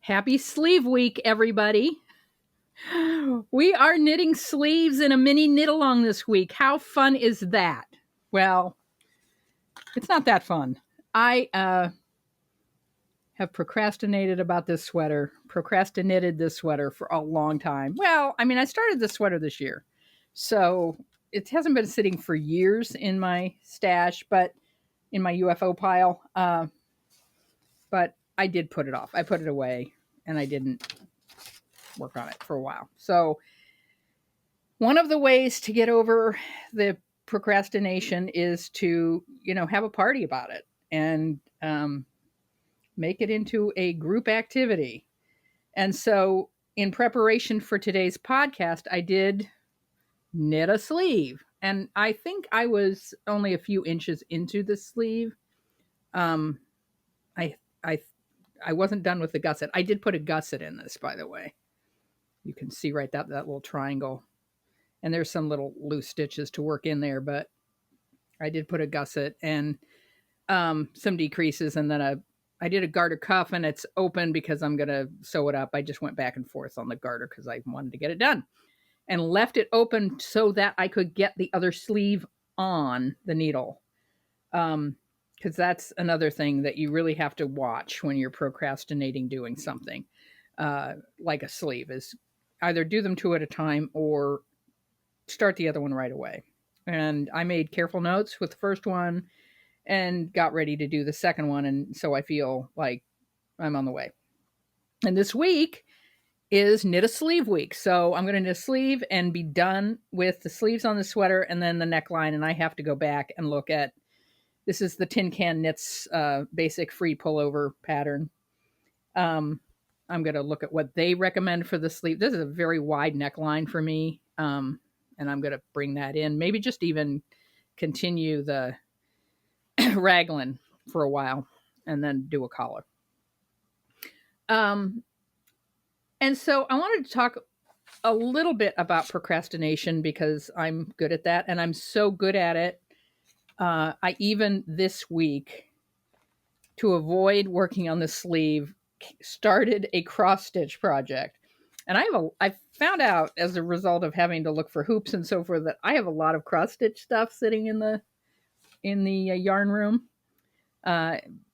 Happy Sleeve Week, everybody. We are knitting sleeves in a mini knit along this week. How fun is that? Well, it's not that fun. I have procrastinated this sweater for a long time. Well, I mean, I started the sweater this year, so it hasn't been sitting for years in my stash, but in my UFO pile. But I did put it off. I put it away, and I didn't work on it for a while. So one of the ways to get over the procrastination is to, have a party about it and make it into a group activity. And so, in preparation for today's podcast, I did knit a sleeve. And I think I was only a few inches into the sleeve. Um, I, I, I wasn't done with the gusset. I did put a gusset in this, by the way. You can see right that little triangle. And there's some little loose stitches to work in there, but I did put a gusset and some decreases, and then I did a garter cuff, and it's open because I'm going to sew it up. I just went back and forth on the garter because I wanted to get it done, and left it open so that I could get the other sleeve on the needle. Because that's another thing that you really have to watch when you're procrastinating doing something like a sleeve, is either do them two at a time or start the other one right away. And I made careful notes with the first one and got ready to do the second one. And so I feel like I'm on the way. And this week is knit a sleeve week. So I'm going to knit a sleeve and be done with the sleeves on the sweater and then the neckline. And I have to go back and look at, this is the Tin Can Knits basic free pullover pattern. I'm going to look at what they recommend for the sleeve. This is a very wide neckline for me. And I'm going to bring that in. Maybe just even continue the raglan for a while and then do a collar. And so I wanted to talk a little bit about procrastination because I'm good at that, and I'm so good at it. I even this week, to avoid working on the sleeve, started a cross stitch project. And I found out as a result of having to look for hoops and so forth that I have a lot of cross stitch stuff sitting in the yarn room,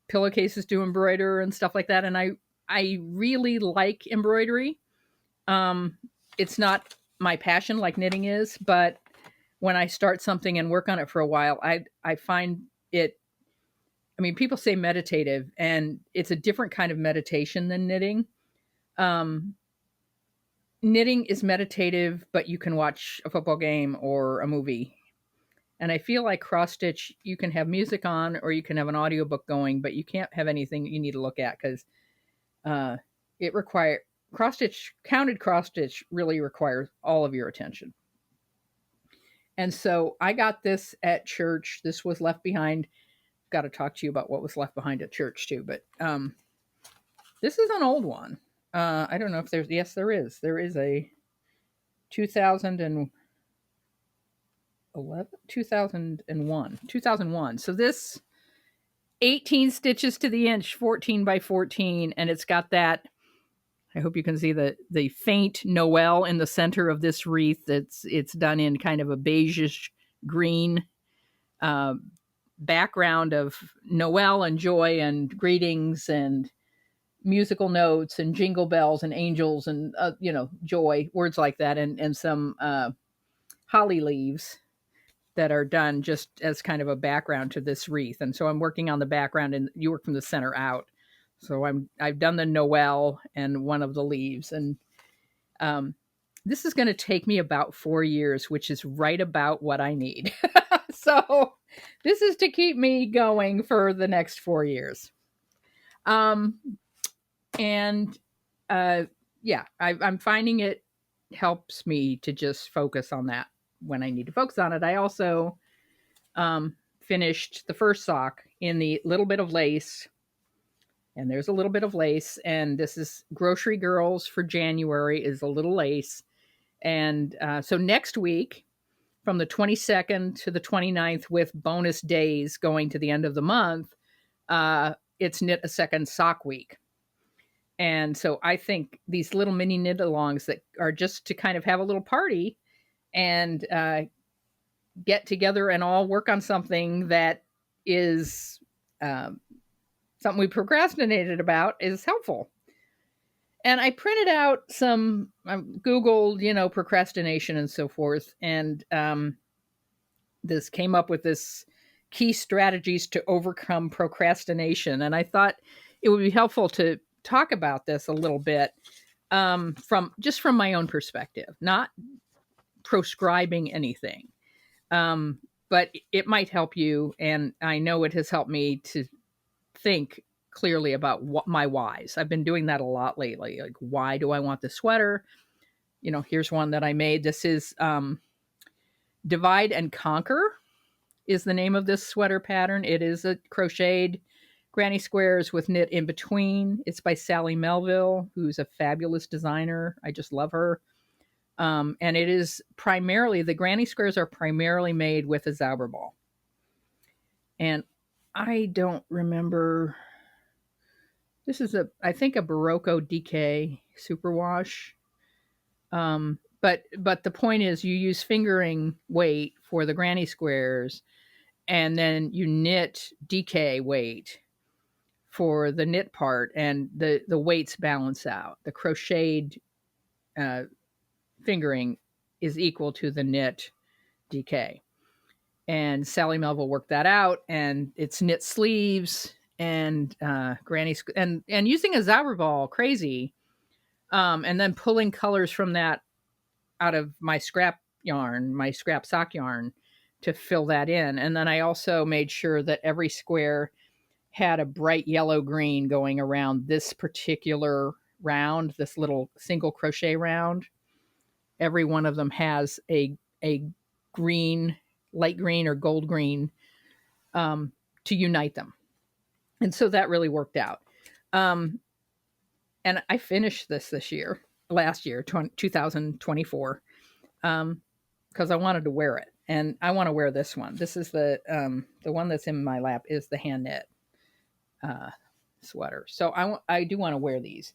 pillowcases to embroider and stuff like that. And I really like embroidery. It's not my passion like knitting is, but when I start something and work on it for a while, I find it. I mean, people say meditative, and it's a different kind of meditation than knitting. Knitting is meditative, but you can watch a football game or a movie. And I feel like cross stitch, you can have music on or you can have an audiobook going, but you can't have anything you need to look at because it requires counted cross stitch really requires all of your attention. And so I got this at church. This was left behind. Got to talk to you about what was left behind at church too, but this is an old one. I don't know if there's, yes, there is. There is a 2001. So this 18 stitches to the inch, 14 by 14, and it's got that, I hope you can see the faint Noel in the center of this wreath. It's done in kind of a beigeish green background of Noel and joy and greetings and musical notes and jingle bells and angels and joy, words like that, and some holly leaves that are done just as kind of a background to this wreath. And so I'm working on the background, and you work from the center out. So I've done the Noel and one of the leaves, and this is going to take me about 4 years, which is right about what I need. So this is to keep me going for the next 4 years. I'm finding it helps me to just focus on that when I need to focus on it. I also finished the first sock in the little bit of lace and there's a little bit of lace. And this is Grocery Girls for January is a little lace. And so next week, from the 22nd to the 29th, with bonus days going to the end of the month, it's Knit a Second Sock Week. And so I think these little mini knit alongs that are just to kind of have a little party and get together and all work on something that is something we procrastinated about is helpful. And I printed out some, Googled, procrastination and so forth. And this came up with this key strategies to overcome procrastination. And I thought it would be helpful to talk about this a little bit from my own perspective, not proscribing anything. But it might help you. And I know it has helped me to think clearly about what my whys. I've been doing that a lot lately. Like, why do I want the sweater? Here's one that I made. This is Divide and Conquer is the name of this sweater pattern. It is a crocheted granny squares with knit in between. It's by Sally Melville, who's a fabulous designer. I just love her. And it is primarily, the granny squares are primarily made with a Zauberball. And I don't remember, this is I think a Barocco DK superwash. But the point is you use fingering weight for the granny squares, and then you knit DK weight for the knit part, and the weights balance out. The crocheted fingering is equal to the knit DK. And Sally Melville worked that out, and it's knit sleeves and granny and using a Zauberball, crazy, and then pulling colors from that out of my scrap sock yarn to fill that in. And then I also made sure that every square had a bright yellow green going around this particular round, this little single crochet round. Every one of them has a green, light green or gold green to unite them. And so that really worked out. And I finished last year, 2024, because I wanted to wear it. And I want to wear this one. This is the one that's in my lap is the hand knit sweater. So I do want to wear these.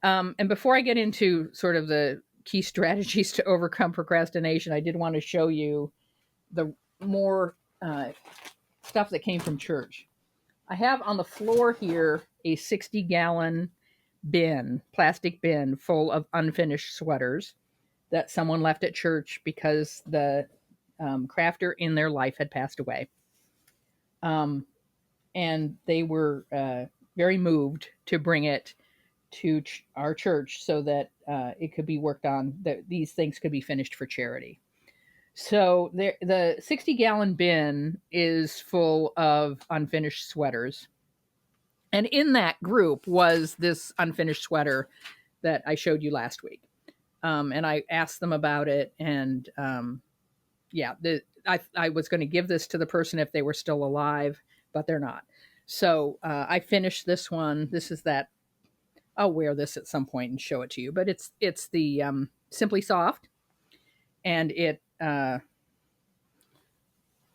And before I get into sort of the key strategies to overcome procrastination, I did want to show you the more stuff that came from church. I have on the floor here a 60-gallon plastic bin full of unfinished sweaters that someone left at church because the crafter in their life had passed away. And they were very moved to bring it to our church so that it could be worked on, that these things could be finished for charity. So the 60-gallon bin is full of unfinished sweaters. And in that group was this unfinished sweater that I showed you last week. And I asked them about it. And I was going to give this to the person if they were still alive, but they're not. So I finished this one. This is that. I'll wear this at some point and show it to you. But it's the Simply Soft. And it,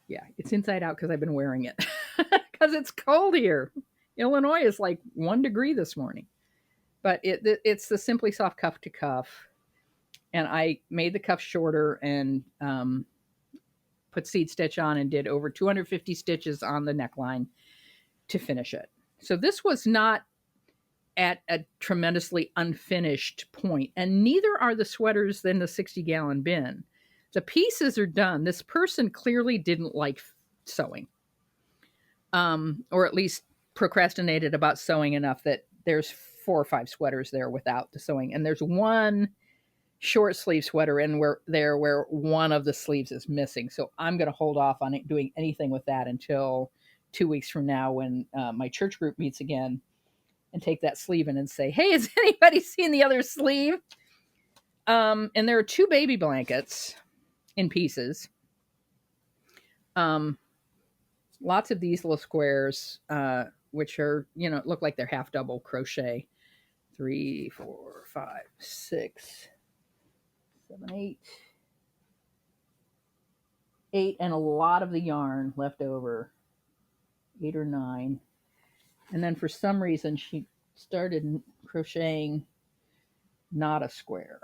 it's inside out because I've been wearing it. Because it's cold here. Illinois is like 1 degree this morning. But it's the Simply Soft cuff to cuff. And I made the cuff shorter and put seed stitch on and did over 250 stitches on the neckline to finish it. So this was not at a tremendously unfinished point, and neither are the sweaters in the 60-gallon bin. The pieces are done. This person clearly didn't like sewing, or at least procrastinated about sewing enough that there's 4 or 5 sweaters there without the sewing, and there's one short sleeve sweater in where one of the sleeves is missing. So I'm going to hold off on doing anything with that until 2 weeks from now when my church group meets again, and take that sleeve in and say, hey, has anybody seen the other sleeve? And there are 2 baby blankets in pieces. Lots of these little squares which are, look like they're half double crochet. 3, 4, 5, 6, 7, 8. 8, and a lot of the yarn left over. 8 or 9. And then for some reason she started crocheting not a square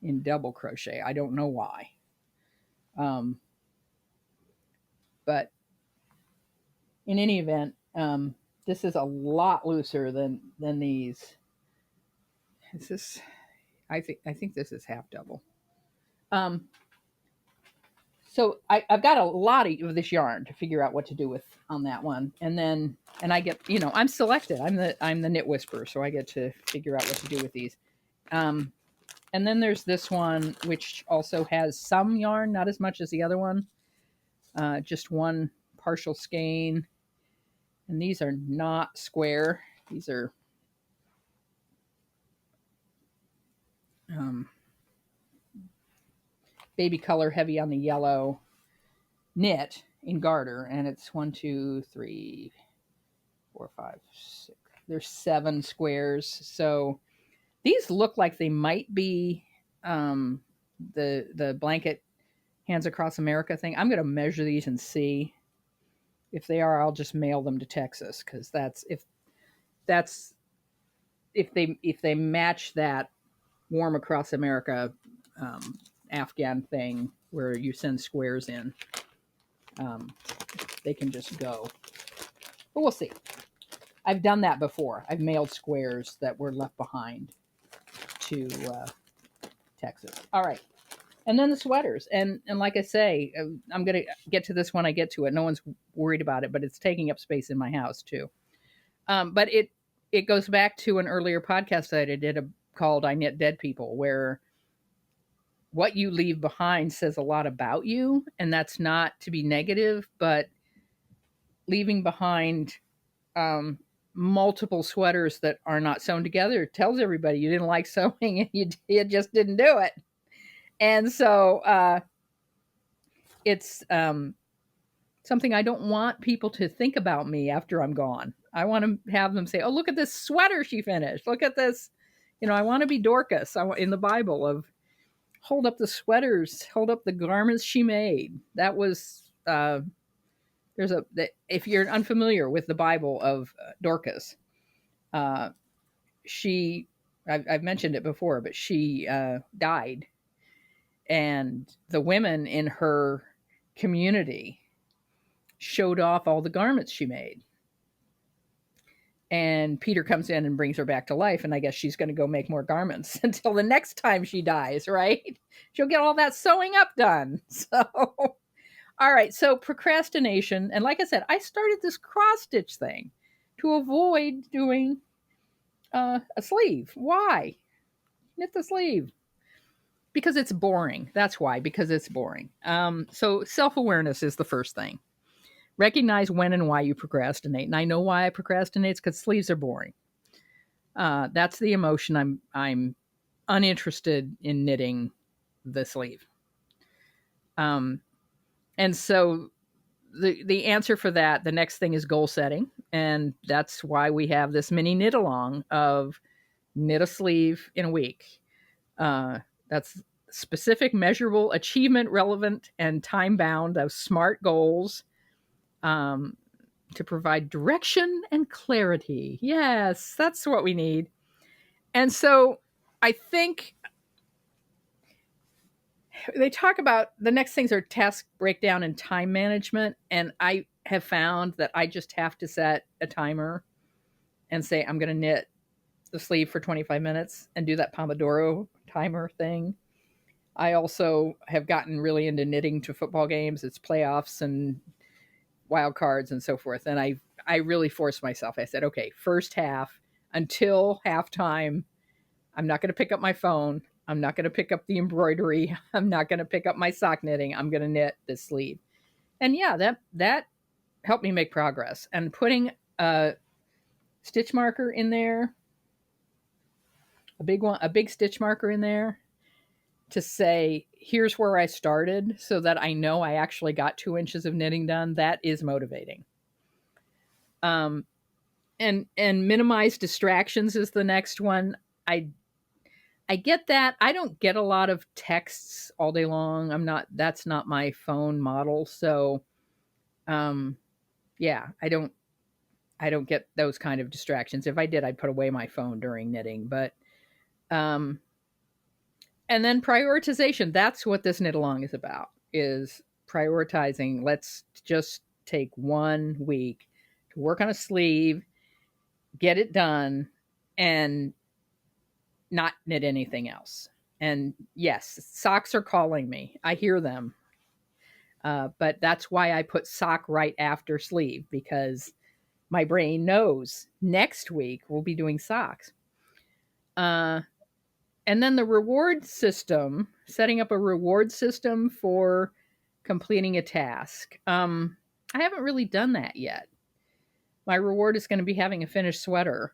in double crochet. I don't know why. But in any event, this is a lot looser than these. I think this is half double. So I've got a lot of this yarn to figure out what to do with on that one, and I get, I'm selected. I'm the knit whisperer, so I get to figure out what to do with these. And then there's this one, which also has some yarn, not as much as the other one. Just one partial skein. And these are not square. These are baby color, heavy on the yellow, knit in garter. And it's 1, 2, 3, 4, 5, 6. There's 7 squares. So these look like they might be the blanket Hands Across America thing. I'm going to measure these and see if they are. I'll just mail them to Texas, because if they match that Warm Across America Afghan thing where you send squares in, they can just go. But we'll see. I've done that before. I've mailed squares that were left behind to Texas. All right. And then the sweaters. And like I say, I'm going to get to this when I get to it. No one's worried about it, but it's taking up space in my house too. But it goes back to an earlier podcast that I did called I Knit Dead People, where what you leave behind says a lot about you. And that's not to be negative, but leaving behind multiple sweaters that are not sewn together tells everybody you didn't like sewing and you just didn't do it. And so it's something I don't want people to think about me after I'm gone. I want to have them say, oh, look at this sweater she finished. Look at this. I want to be Dorcas in the Bible of hold up the sweaters, hold up the garments she made. That was, if you're unfamiliar with the Bible of Dorcas, I've mentioned it before, but she died. And the women in her community showed off all the garments she made. And Peter comes in and brings her back to life. And I guess she's going to go make more garments until the next time she dies, right? She'll get all that sewing up done. So, all right. So procrastination. And like I said, I started this cross stitch thing to avoid doing a sleeve. Why? Knit the sleeve. Because it's boring. That's why, because it's boring. So self-awareness is the first thing. Recognize when and why you procrastinate. And I know why I procrastinate. It's because sleeves are boring. That's the emotion. I'm uninterested in knitting the sleeve. And so the answer for that, the next thing is goal setting. And that's why we have this mini knit along of knit a sleeve in a week. That's specific, measurable, achievement relevant, and time bound of SMART goals to provide direction and clarity. Yes, that's what we need. And so I think they talk about the next things are task breakdown and time management. And I have found that I just have to set a timer and say, I'm going to knit the sleeve for 25 minutes and do that Pomodoro timer thing. I also have gotten really into knitting to football games. It's playoffs and wild cards and so forth. And I really forced myself. I said, okay, first half until halftime, I'm not going to pick up my phone. I'm not going to pick up the embroidery. I'm not going to pick up my sock knitting. I'm going to knit this sleeve. And yeah, that helped me make progress. And putting a stitch marker in there, a big stitch marker in there to say, here's where I started so that I know I actually got 2 inches of knitting done. That is motivating. Um, and minimize distractions is the next one. I get that. I don't get a lot of texts all day long. That's not my phone model. So, um, yeah, I don't get those kind of distractions. If I did, I'd put away my phone during knitting. But um, and then prioritization. That's what this knit along is about. Is prioritizing. Let's just take 1 week to work on a sleeve, get it done, and not knit anything else. And yes, socks are calling me. I hear them. But that's why I put sock right after sleeve, because my brain knows next week we'll be doing socks. And then the reward system, setting up a reward system for completing a task. I haven't really done that yet. My reward is going to be having a finished sweater.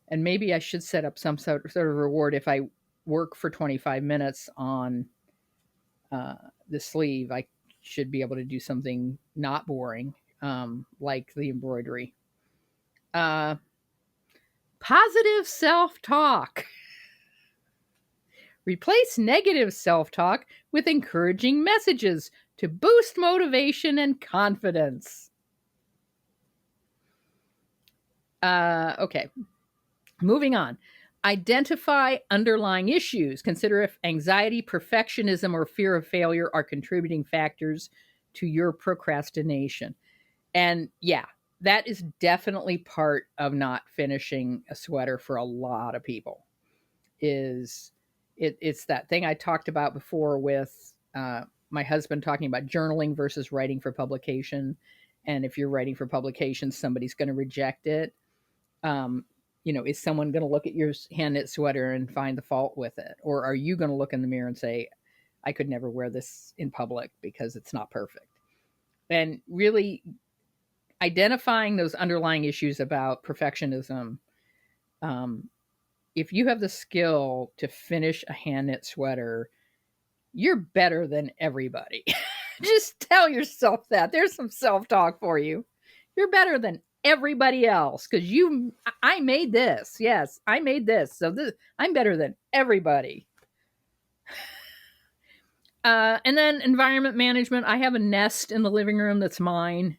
And maybe I should set up some sort of reward if I work for 25 minutes on the sleeve. I should be able to do something not boring, like the embroidery. Positive self-talk. Replace negative self-talk with encouraging messages to boost motivation and confidence. Okay, moving on. Identify underlying issues. Consider if anxiety, perfectionism, or fear of failure are contributing factors to your procrastination. And yeah, that is definitely part of not finishing a sweater for a lot of people. It's that thing I talked about before with my husband talking about journaling versus writing for publication. And if you're writing for publication, somebody's going to reject it. Is someone going to look at your hand knit sweater and find the fault with it? Or are you going to look in the mirror and say, I could never wear this in public because it's not perfect? And really identifying those underlying issues about perfectionism. If you have the skill to finish a hand knit sweater, you're better than everybody. Just tell yourself that. There's some self talk for you. You're better than everybody else because I made this. Yes, I made this. So I'm better than everybody. And then environment management. I have a nest in the living room that's mine,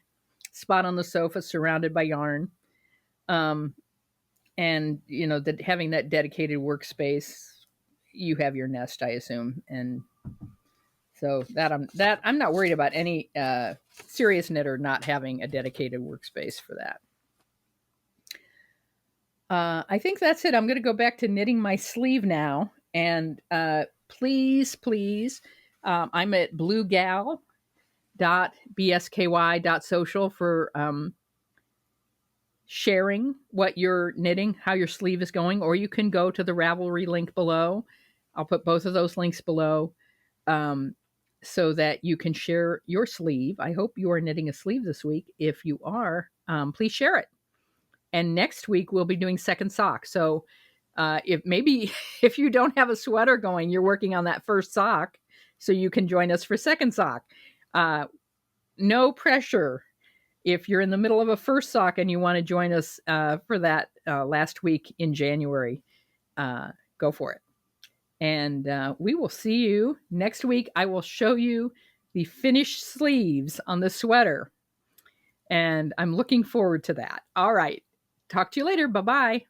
spot on the sofa surrounded by yarn. And that having that dedicated workspace, you have your nest, I assume. And so I'm not worried about any serious knitter not having a dedicated workspace for that. I think that's it. I'm going to go back to knitting my sleeve now. And please, I'm at bluegal.bsky.social for sharing what you're knitting, how your sleeve is going, or you can go to the Ravelry link below. I'll put both of those links below so that you can share your sleeve. I hope you are knitting a sleeve this week. If you are, please share it. And next week we'll be doing second sock. So if you don't have a sweater going, you're working on that first sock, so you can join us for second sock. No pressure. If you're in the middle of a first sock and you want to join us for that last week in January, go for it. And we will see you next week. I will show you the finished sleeves on the sweater. And I'm looking forward to that. All right. Talk to you later. Bye-bye.